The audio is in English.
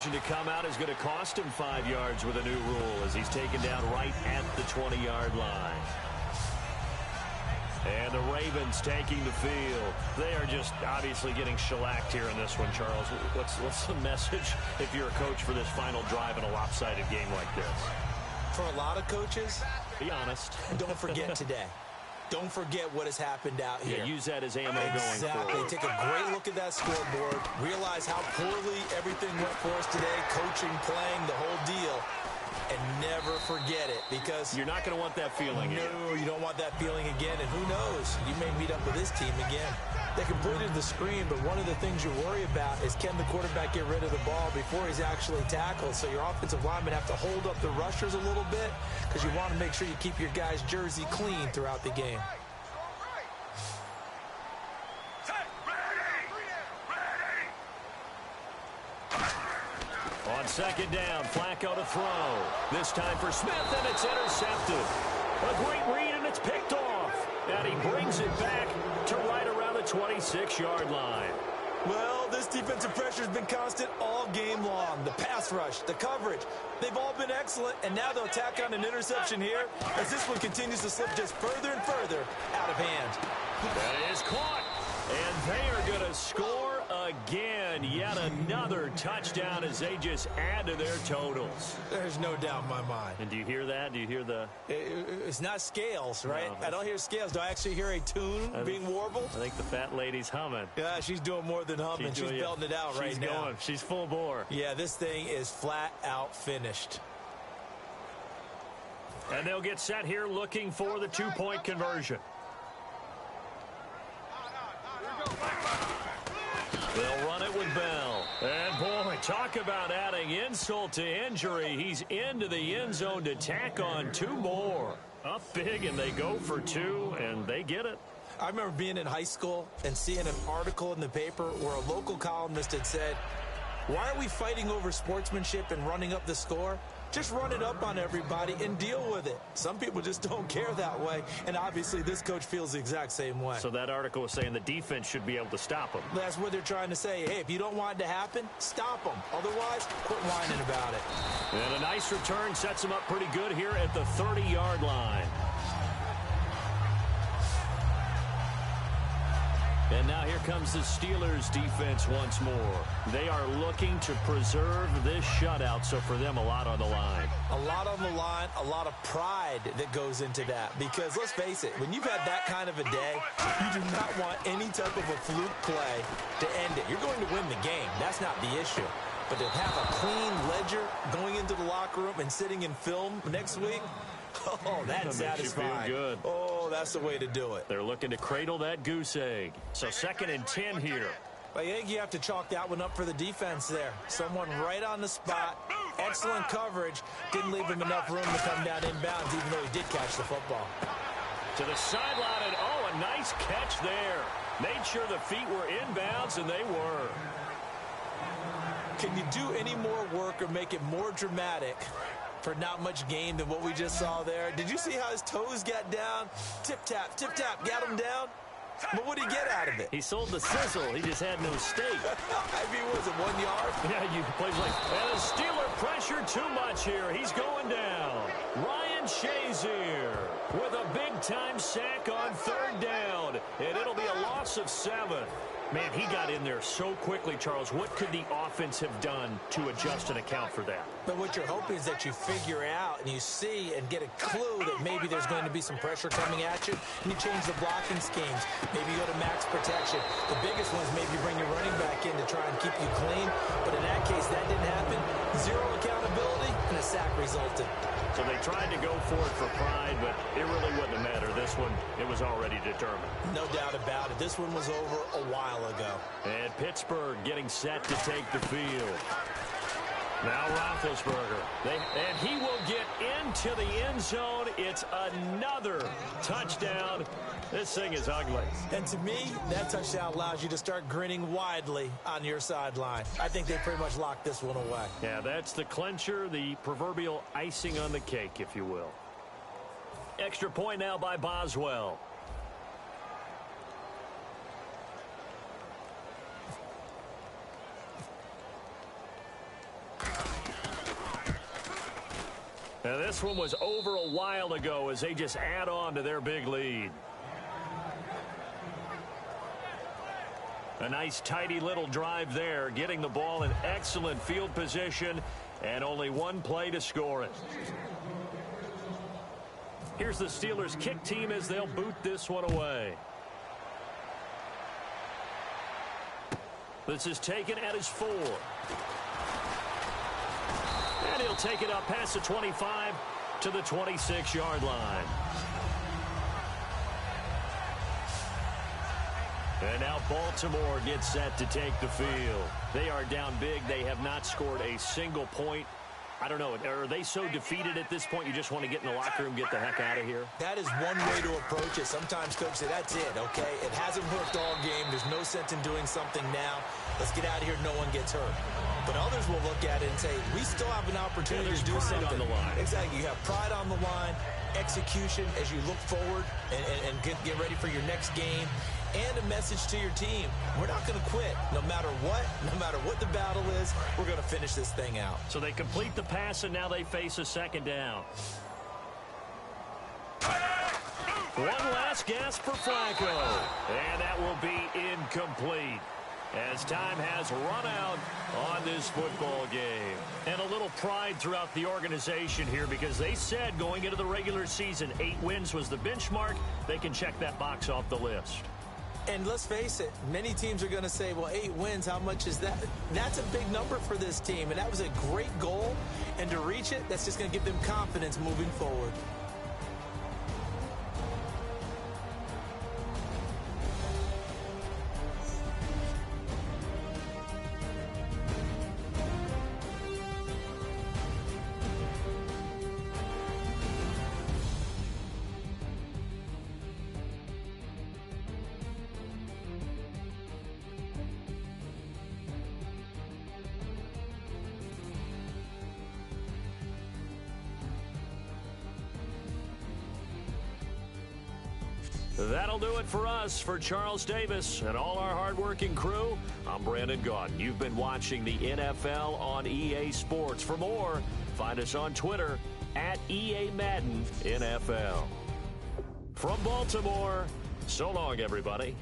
To come out is going to cost him 5 yards with a new rule as he's taken down right at the 20-yard line. And the Ravens taking the field. They are just obviously getting shellacked here in this one, Charles. What's the message if you're a coach for this final drive in a lopsided game like this? For a lot of coaches, be honest. Don't forget today. Don't forget what has happened out here. Yeah, use that as ammo going forward. Exactly. Take a great look at that scoreboard. Realize how poorly everything went for us today. Coaching, playing, the whole deal. And never forget it, because you're not going to want that feeling again. No, you don't want that feeling again. And who knows? You may meet up with this team again. They completed the screen, but one of the things you worry about is can the quarterback get rid of the ball before he's actually tackled? So your offensive linemen have to hold up the rushers a little bit because you want to make sure you keep your guy's jersey clean throughout the game. On second down, Flacco to throw. This time for Smith, and it's intercepted. A great read, and it's picked off. And he brings it back to right around the 26-yard line. Well, this defensive pressure has been constant all game long. The pass rush, the coverage, they've all been excellent, and now they'll tack on an interception here as this one continues to slip just further and further out of hand. That is caught, and they are going to score again. Yet another touchdown as they just add to their totals. There's no doubt in my mind. And do you hear that? Do you hear the... It's not scales, right? No, I don't hear scales. Do I actually hear a tune being warbled? I think the fat lady's humming. Yeah, she's doing more than humming. She's belting it out right now. She's going. She's full bore. Yeah, this thing is flat out finished. And they'll get set here looking for the two-point conversion. They'll run it with Bell. And, boy, talk about adding insult to injury. He's into the end zone to tack on two more. Up big, and they go for two, and they get it. I remember being in high school and seeing an article in the paper where a local columnist had said, why are we fighting over sportsmanship and running up the score? Just run it up on everybody and deal with it. Some people just don't care that way, and obviously this coach feels the exact same way. So that article was saying the defense should be able to stop them. That's what they're trying to say. Hey, if you don't want it to happen, stop them. Otherwise, quit whining about it. And a nice return sets them up pretty good here at the 30-yard line. And now here comes the Steelers defense once more. They are looking to preserve this shutout, so for them, a lot on the line. A lot on the line, a lot of pride that goes into that. Because let's face it, when you've had that kind of a day, you do not want any type of a fluke play to end it. You're going to win the game. That's not the issue. But to have a clean ledger going into the locker room and sitting in film next week, oh, that's satisfying. Makes you feel good. Oh, that's the way to do it. They're looking to cradle that goose egg. So 2nd and 10 here. I think you have to chalk that one up for the defense there. Someone right on the spot. Excellent coverage. Didn't leave him enough room to come down inbounds, even though he did catch the football. To the sideline, and oh, a nice catch there. Made sure the feet were inbounds, and they were. Can you do any more work or make it more dramatic for not much gain than what we just saw there? Did you see how his toes got down? Tip-tap, got him down. But what did he get out of it? He sold the sizzle. He just had no steak. I mean, was it 1 yard? Yeah, you plays like... And the Steeler pressure too much here. He's going down. Ryan Shazier with a big-time sack on 3rd down. And it'll be a loss of 7. Man, he got in there so quickly, Charles. What could the offense have done to adjust and account for that? But what you're hoping is that you figure out and you see and get a clue that maybe there's going to be some pressure coming at you, and you change the blocking schemes. Maybe you go to max protection. The biggest one is maybe bring your running back in to try and keep you clean. But in that case, that didn't happen. Zero accountability, and a sack resulted. So they tried to go for it for pride, but it really wouldn't matter. This one, it was already determined. No doubt about it. This one was over a while ago. And Pittsburgh getting set to take the field. Now Roethlisberger. And he will get into the end zone. It's another touchdown. This thing is ugly. And to me, that touchdown allows you to start grinning widely on your sideline. I think they pretty much locked this one away. Yeah, that's the clincher, the proverbial icing on the cake, if you will. Extra point now by Boswell. Now, this one was over a while ago as they just add on to their big lead. A nice, tidy little drive there, getting the ball in excellent field position, and only one play to score it. Here's the Steelers' kick team as they'll boot this one away. This is taken at his 4. And he'll take it up past the 25 to the 26-yard line. And now Baltimore gets set to take the field. They are down big. They have not scored a single point. I don't know. Are they so defeated at this point you just want to get in the locker room, get the heck out of here? That is one way to approach it. Sometimes coaches say, that's it, okay? It hasn't worked all game. There's no sense in doing something now. Let's get out of here. No one gets hurt. But others will look at it and say, we still have an opportunity to do something. On the line. Exactly. You have pride on the line, execution as you look forward and get ready for your next game, and a message to your team. We're not going to quit. No matter what the battle is, we're going to finish this thing out. So they complete the pass, and now they face a second down. One last gasp for Flacco, and that will be incomplete as time has run out on this football game. And a little pride throughout the organization here because they said going into the regular season 8 wins was the benchmark. They can check that box off the list. And let's face it, many teams are going to say, well, 8 wins, how much is that? That's a big number for this team, and that was a great goal. And to reach it, that's just going to give them confidence moving forward. That'll do it for us. For Charles Davis and all our hardworking crew, I'm Brandon Gaudin. You've been watching the NFL on EA Sports. For more, find us on Twitter at EA Madden NFL. From Baltimore, so long, everybody.